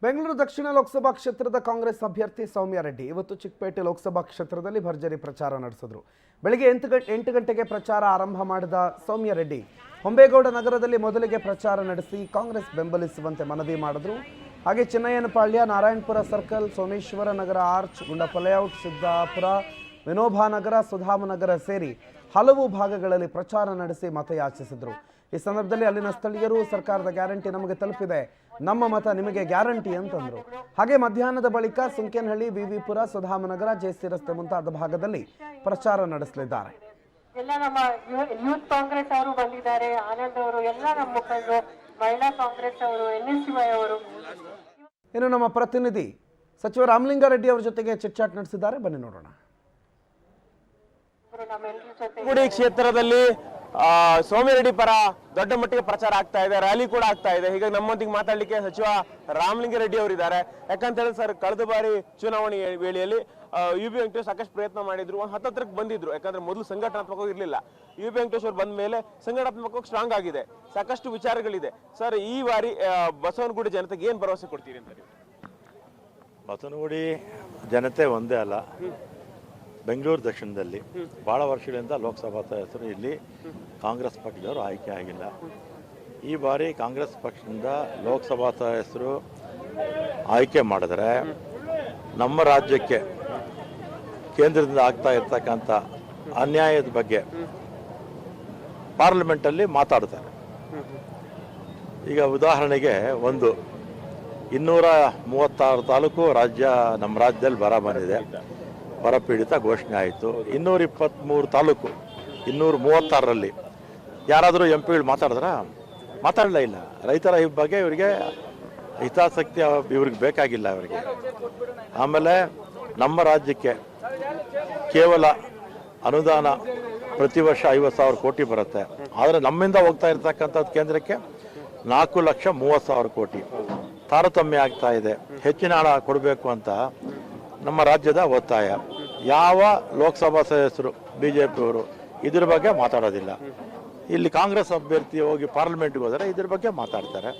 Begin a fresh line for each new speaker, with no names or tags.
ಬೆಂಗಳೂರು ದಕ್ಷಿಣ ಲೋಕಸಭಾ ಕ್ಷೇತ್ರದ ಕಾಂಗ್ರೆಸ್ ಅಭ್ಯರ್ಥಿ ಸೌಮ್ಯ ರೆಡ್ಡಿ ಇವತ್ತು ಚಿಕ್ಕಪೇಟೆ ಲೋಕಸಭಾ ಕ್ಷೇತ್ರದಲ್ಲಿ ಭರ್ಜರಿ ಪ್ರಚಾರ ನಡೆಸಿದರು. ಬೆಳಗ್ಗೆ 8 ಗಂಟೆಗೆ ಪ್ರಚಾರ ಆರಂಭ ಮಾಡಿದ ಸೌಮ್ಯ ರೆಡ್ಡಿ ಹೊಂಬೇಗೌಡ ನಗರದಲ್ಲಿ ಮೊದಲಿಗೆ ಪ್ರಚಾರ ನಡೆಸಿ ಕಾಂಗ್ರೆಸ್ ಬೆಂಬಲಿಸುವಂತೆ ಮನವಿ ಮಾಡಿದರು. ಹಾಗೆ ಚಿನ್ನಯ್ಯನಪಾಳ್ಯ, ನಾರಾಯಣಪುರ ಸರ್ಕಲ್, ಸೋಮೇಶ್ವರ ನಗರ ಆರ್ಚ್, ಗುಂಡಪ್ಪ ಲೇಔಟ್, ಸಿದ್ದಾಪುರ, ವಿನೋಬಾ ನಗರ, ಸುಧಾಮನಗರ ಸೇರಿ ಹಲವು ಭಾಗಗಳಲ್ಲಿ ಪ್ರಚಾರ ನಡೆಸಿ ಮತಯಾಚಿಸಿದರು. ಈ ಸಂದರ್ಭದಲ್ಲಿ ಅಲ್ಲಿನ ಸ್ಥಳೀಯರು ಸರ್ಕಾರದ ಗ್ಯಾರಂಟಿ ನಮಗೆ ತಲುಪಿದೆ, ನಮ್ಮ ಮತ ನಿಮಗೆ ಗ್ಯಾರಂಟಿ ಅಂತಂದ್ರು. ಹಾಗೆ ಮಧ್ಯಾಹ್ನದ ಬಳಿಕ ಸುಂಕೇನಹಳ್ಳಿ, ವಿವಿಪುರ, ಸುಧಾಮನಗರ, ಜೆಸಿ ರಸ್ತೆ ಮುಂತಾದ ಭಾಗದಲ್ಲಿ ಪ್ರಚಾರ ನಡೆಸಲಿದ್ದಾರೆ.
ಎಲ್ಲ ನಮ್ಮ ಯೂತ್ ಕಾಂಗ್ರೆಸ್ ಅವರು ಬಂದಿದ್ದಾರೆ, ಆನಂದ್ ಅವರು, ಎಲ್ಲ ನಮ್ಮ ಮುಖಂಡರು, ಮಹಿಳಾ ಕಾಂಗ್ರೆಸ್ ಅವರು, NSY ಅವರು.
ಇನ್ನು ನಮ್ಮ ಪ್ರತಿನಿಧಿ ಸಚಿವ ರಾಮಲಿಂಗಾರೆಡ್ಡಿ ಅವರ ಜೊತೆಗೆ ಚಿಟ್ಚಾಟ್ ನಡೆಸಿದ್ದಾರೆ, ಬನ್ನಿ ನೋಡೋಣ.
ಗುಡಿ ಕ್ಷೇತ್ರದಲ್ಲಿ ಸೌಮ್ಯ ರೆಡ್ಡಿ ಪರ ದೊಡ್ಡ ಮಟ್ಟಿಗೆ ಪ್ರಚಾರ ಆಗ್ತಾ ಇದೆ, ರ್ಯಾಲಿ ಕೂಡ ಆಗ್ತಾ ಇದೆ. ಹೀಗಾಗಿ ನಮ್ಮೊಂದಿಗೆ ಮಾತಾಡ್ಲಿಕ್ಕೆ ಸಚಿವ ರಾಮಲಿಂಗಾರೆಡ್ಡಿ ಅವರಿದ್ದಾರೆ. ಯಾಕಂತ ಹೇಳಿದ್ರೆ ಸರ್, ಕಳೆದ ಬಾರಿ ಚುನಾವಣೆ ವೇಳೆಯಲ್ಲಿ UB ವೆಂಕಟೇಶ್ ಸಾಕಷ್ಟು ಪ್ರಯತ್ನ ಮಾಡಿದ್ರು, ಒಂದು ಹತ್ತತ್ರಕ್ಕೆ ಬಂದಿದ್ರು. ಯಾಕಂದ್ರೆ ಮೊದಲು ಸಂಘಟನಾತ್ಮಕವಾಗಿ ಇರಲಿಲ್ಲ. UB ವೆಂಕಟೇಶ್ ಅವರು ಬಂದ ಮೇಲೆ ಸಂಘಟನಾತ್ಮಕವಾಗಿ ಸ್ಟ್ರಾಂಗ್ ಆಗಿದೆ, ಸಾಕಷ್ಟು ವಿಚಾರಗಳಿದೆ. ಸರ್, ಈ ಬಾರಿ ಬಸವನಗುಡಿ ಜನತೆಗೆ ಏನ್ ಭರವಸೆ ಕೊಡ್ತೀರಿ ಅಂತ?
ಬಸವನಗುಡಿ ಜನತೆ ಒಂದೇ ಅಲ್ಲ, ಬೆಂಗಳೂರು ದಕ್ಷಿಣದಲ್ಲಿ ಬಹಳ ವರ್ಷಗಳಿಂದ ಲೋಕಸಭಾ ಸದಸ್ಯರು ಇಲ್ಲಿ ಕಾಂಗ್ರೆಸ್ ಪಕ್ಷದವರು ಆಯ್ಕೆ ಆಗಿಲ್ಲ. ಈ ಬಾರಿ ಕಾಂಗ್ರೆಸ್ ಪಕ್ಷದಿಂದ ಲೋಕಸಭಾ ಸದಸ್ಯರು ಆಯ್ಕೆ ಮಾಡಿದ್ರೆ ನಮ್ಮ ರಾಜ್ಯಕ್ಕೆ ಕೇಂದ್ರದಿಂದ ಆಗ್ತಾ ಇರ್ತಕ್ಕಂಥ ಅನ್ಯಾಯದ ಬಗ್ಗೆ ಪಾರ್ಲಿಮೆಂಟಲ್ಲಿ ಮಾತಾಡ್ತಾರೆ. ಈಗ ಉದಾಹರಣೆಗೆ 236 ತಾಲೂಕು ನಮ್ಮ ರಾಜ್ಯದಲ್ಲಿ ಬರ ಬಂದಿದೆ, ಬರಪೀಡಿತ ಘೋಷಣೆ ಆಯಿತು. 223 ತಾಲೂಕು 236ರಲ್ಲಿ ಯಾರಾದರೂ MP ಮಾತಾಡಲೇ ಇಲ್ಲ. ರೈತರ ಬಗ್ಗೆ ಇವರಿಗೆ ಹಿತಾಸಕ್ತಿ ಇವ್ರಿಗೆ ಬೇಕಾಗಿಲ್ಲ ಇವರಿಗೆ. ಆಮೇಲೆ ನಮ್ಮ ರಾಜ್ಯಕ್ಕೆ ಕೇವಲ ಅನುದಾನ ಪ್ರತಿ ವರ್ಷ 50,000 ಕೋಟಿ ಬರುತ್ತೆ, ಆದರೆ ನಮ್ಮಿಂದ ಹೋಗ್ತಾ ಇರ್ತಕ್ಕಂಥದ್ದು ಕೇಂದ್ರಕ್ಕೆ 4,30,000 ಕೋಟಿ ತಾರತಮ್ಯ ಆಗ್ತಾ ಇದೆ. ಹೆಚ್ಚಿನ ಹಣ ಕೊಡಬೇಕು ಅಂತ ನಮ್ಮ ರಾಜ್ಯದ ಒತ್ತಾಯ. ಯಾವ ಲೋಕಸಭಾ ಸದಸ್ಯರು BJPಯವರು ಇದ್ರ ಬಗ್ಗೆ ಮಾತಾಡೋದಿಲ್ಲ. ಇಲ್ಲಿ ಕಾಂಗ್ರೆಸ್ ಅಭ್ಯರ್ಥಿ ಹೋಗಿ ಪಾರ್ಲಿಮೆಂಟ್ಗೆ ಹೋದರೆ ಇದ್ರ ಬಗ್ಗೆ ಮಾತಾಡ್ತಾರೆ.